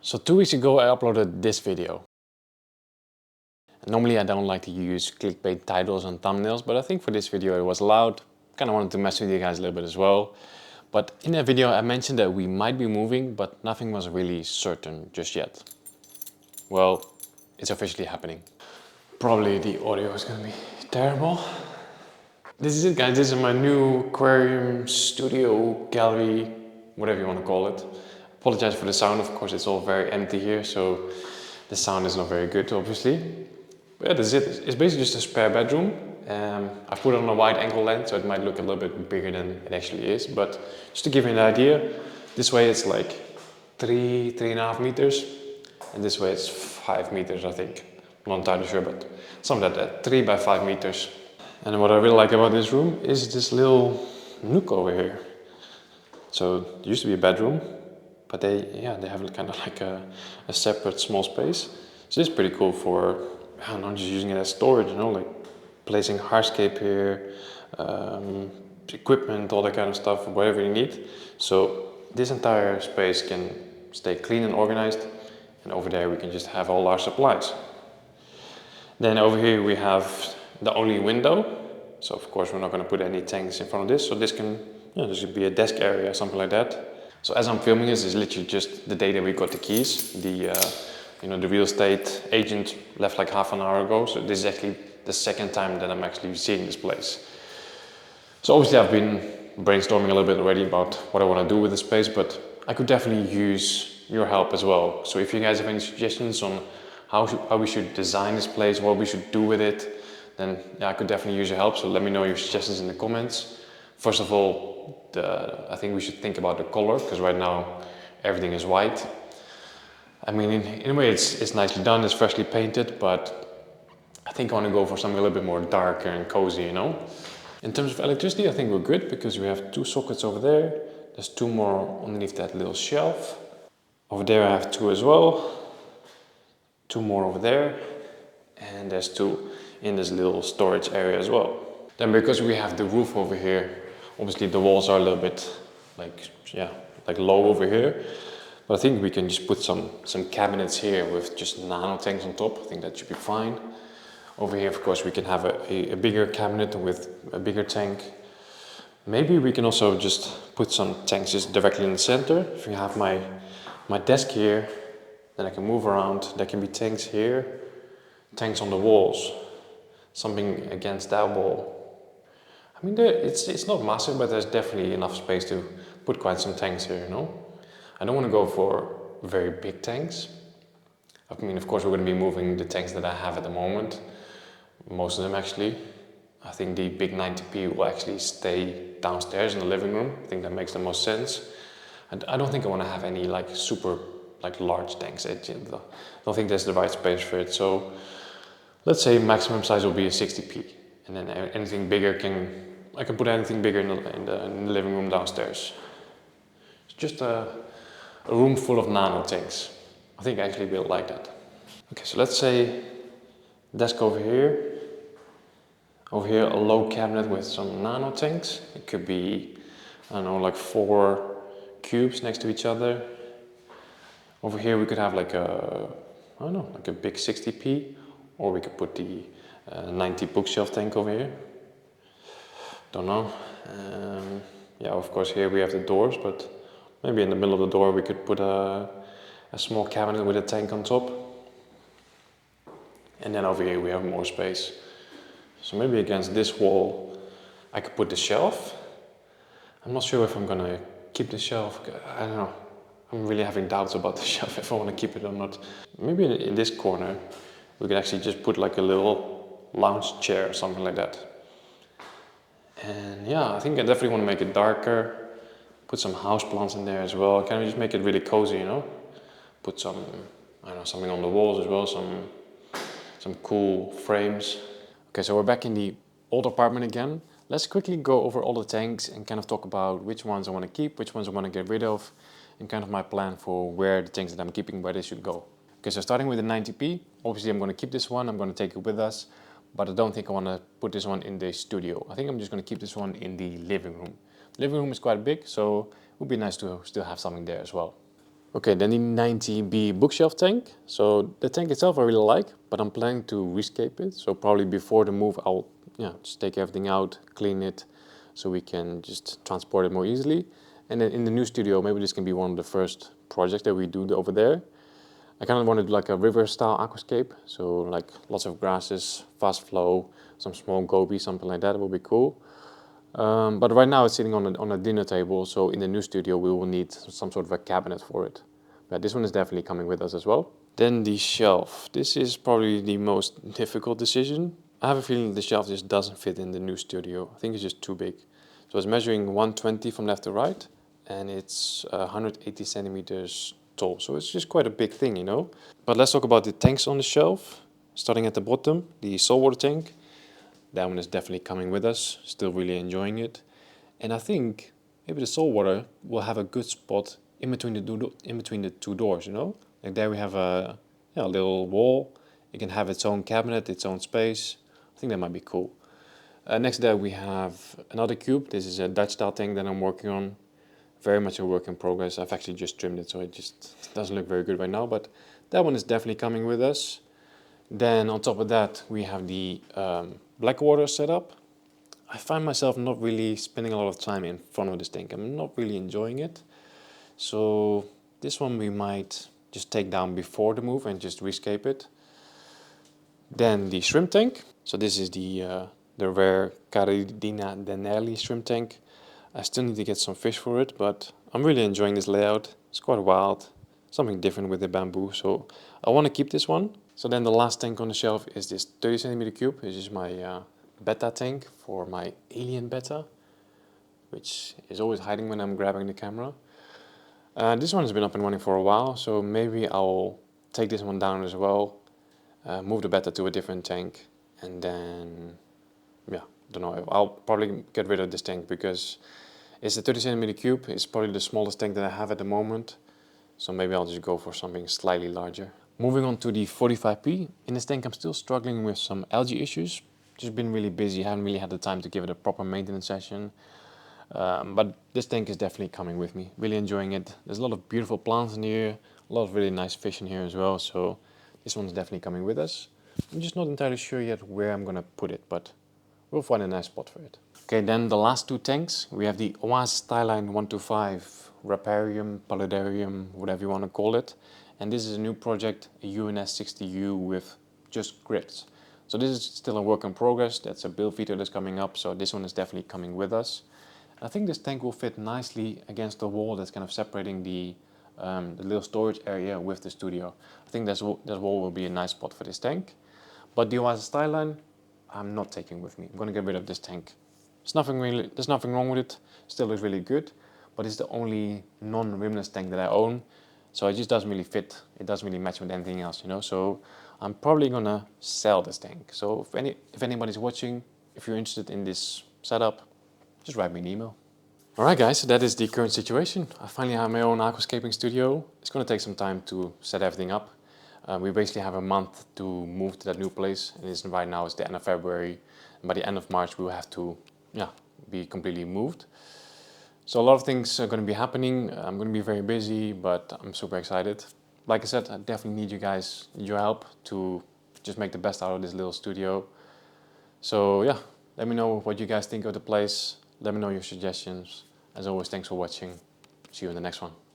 So 2 weeks ago I uploaded this video. Normally I don't like to use clickbait titles and thumbnails, but I think for this video it was allowed. Kind of wanted to mess with you guys a little bit as well. But in that video I mentioned that we might be moving, but nothing was really certain just yet. Well, it's officially happening. Probably the audio is gonna be terrible. This is it, guys. This is my new aquarium, studio, gallery, whatever you want to call it. Apologize for the sound, of course it's all very empty here, so the sound is not very good obviously. But yeah, this is it. It's basically just a spare bedroom. I've put it on a wide angle lens, so it might look a little bit bigger than it actually is. But just to give you an idea, this way it's like 3.5 meters, and this way it's 5 meters, I think. I'm not entirely sure, but something like that, 3 by 5 meters. And what I really like about this room is this little nook over here. So it used to be a bedroom, but they have kind of like a separate small space. So this is pretty cool for, I don't know, just using it as storage, you know, like placing hardscape here, equipment, all that kind of stuff, whatever you need. So this entire space can stay clean and organized, and over there we can just have all our supplies. Then over here we have the only window. So of course we're not going to put any tanks in front of this, so this can, this should be a desk area, something like that. So as I'm filming this is literally just the day that we got the keys. The real estate agent left like half an hour ago, so this is actually the second time that I'm actually seeing this place. So obviously I've been brainstorming a little bit already about what I want to do with the space, but I could definitely use your help as well. So if you guys have any suggestions on how we should design this place, what we should do with it, then yeah, I could definitely use your help. So let me know your suggestions in the comments. First of all, I think we should think about the color, because right now everything is white. I mean, in a way it's nicely done, it's freshly painted, but I think I want to go for something a little bit more darker and cozy, you know. In terms of electricity, I think we're good, because we have 2 sockets over there. There's 2 more underneath that little shelf. Over there I have 2 as well. 2 more over there. And there's 2 in this little storage area as well. Then because we have the roof over here, obviously the walls are a little bit like low over here. But I think we can just put some cabinets here with just nano tanks on top. I think that should be fine. Over here, of course, we can have a bigger cabinet with a bigger tank. Maybe we can also just put some tanks just directly in the center. If you have my desk here, then I can move around. There can be tanks here, tanks on the walls, something against that wall. I mean, it's not massive, but there's definitely enough space to put quite some tanks here, you know. I don't want to go for very big tanks. I mean, of course, we're going to be moving the tanks that I have at the moment. Most of them, actually. I think the big 90p will actually stay downstairs in the living room. I think that makes the most sense. And I don't think I want to have any like super large tanks. I don't think there's the right space for it. So let's say maximum size will be a 60p. And then anything bigger I can put anything bigger in the living room downstairs. It's just a room full of nano tanks. I think I actually will like that. Okay, so let's say desk over here. Over here a low cabinet with some nano tanks. It could be, I don't know, like 4 cubes next to each other. Over here we could have like a big 60p, or we could put the 90 bookshelf tank over here. Don't know. Yeah, of course here we have the doors, but maybe in the middle of the door we could put a small cabinet with a tank on top. And then over here we have more space. So maybe against this wall I could put the shelf. I'm not sure if I'm gonna keep the shelf. I don't know. I'm really having doubts about the shelf, if I want to keep it or not. Maybe in this corner we could actually just put like a little lounge chair or something like that. And yeah, I think I definitely want to make it darker. Put some house plants in there as well. Can we just make it really cozy, you know? Put some, I don't know, something on the walls as well, some cool frames. Okay, so we're back in the old apartment again. Let's quickly go over all the tanks and kind of talk about which ones I want to keep, which ones I want to get rid of, and kind of my plan for where the tanks that I'm keeping, where they should go. Okay, so starting with the 90p, obviously I'm going to keep this one, I'm going to take it with us, but I don't think I want to put this one in the studio. I think I'm just going to keep this one in the living room. The living room is quite big, so it would be nice to still have something there as well. Okay, then the 90B bookshelf tank. So the tank itself I really like, but I'm planning to rescape it. So probably before the move, I'll just take everything out, clean it, so we can just transport it more easily. And then in the new studio, maybe this can be one of the first projects that we do over there. I kind of want to do like a river style aquascape, so like lots of grasses, fast flow, some small gobies, something like that would be cool. But right now it's sitting on a dinner table, so in the new studio we will need some sort of a cabinet for it. But this one is definitely coming with us as well. Then the shelf. This is probably the most difficult decision. I have a feeling the shelf just doesn't fit in the new studio. I think it's just too big. So it's measuring 120 from left to right, and it's 180 centimeters tall. So it's just quite a big thing, you know. But let's talk about the tanks on the shelf. Starting at the bottom, the saltwater tank. That one is definitely coming with us, still really enjoying it. And I think maybe the saltwater will have a good spot in between the two doors, you know? Like there we have a little wall. It can have its own cabinet, its own space. I think that might be cool. Next to that we have another cube. This is a Dutch style tank that I'm working on. Very much a work in progress. I've actually just trimmed it, so it just doesn't look very good right now, but that one is definitely coming with us. Then on top of that, we have the black water setup. I find myself not really spending a lot of time in front of this tank. I'm not really enjoying it. So this one we might just take down before the move and just rescape it. Then the shrimp tank. So this is the rare Caridina denelli shrimp tank. I still need to get some fish for it, but I'm really enjoying this layout. It's quite wild, something different with the bamboo, so I want to keep this one. So then the last tank on the shelf is this 30 centimeter cube. This is my BETTA tank for my alien BETTA, which is always hiding when I'm grabbing the camera. This one has been up and running for a while, so maybe I'll take this one down as well, move the BETTA to a different tank, and then, yeah, don't know, I'll probably get rid of this tank because it's a 30 centimeter cube. It's probably the smallest tank that I have at the moment, so maybe I'll just go for something slightly larger. Moving on to the 45P. In this tank I'm still struggling with some algae issues. Just been really busy, haven't really had the time to give it a proper maintenance session. But this tank is definitely coming with me, really enjoying it. There's a lot of beautiful plants in here, a lot of really nice fish in here as well, so this one's definitely coming with us. I'm just not entirely sure yet where I'm gonna put it, but we'll find a nice spot for it. Okay, then the last two tanks, we have the Oasis Skylight 125 Raparium, Paludarium, whatever you want to call it. And this is a new project, a UNS60U with just grids. So this is still a work in progress. That's a build video that's coming up, so this one is definitely coming with us. I think this tank will fit nicely against the wall that's kind of separating the little storage area with the studio. I think that wall will be a nice spot for this tank. But the Oasis Skyline, I'm not taking with me. I'm gonna get rid of this tank. There's nothing wrong with it. Still looks really good, but it's the only non-rimless tank that I own. So it just doesn't really fit. It doesn't really match with anything else, you know. So I'm probably gonna sell this tank. So if anybody's watching, if you're interested in this setup, just write me an email. Alright guys, so that is the current situation. I finally have my own aquascaping studio. It's gonna take some time to set everything up. We basically have a month to move to that new place, and right now it's the end of February. And by the end of March we will have to be completely moved. So a lot of things are going to be happening. I'm going to be very busy, but I'm super excited. Like I said, I definitely need your help to just make the best out of this little studio. So yeah, let me know what you guys think of the place. Let me know your suggestions. As always, thanks for watching. See you in the next one.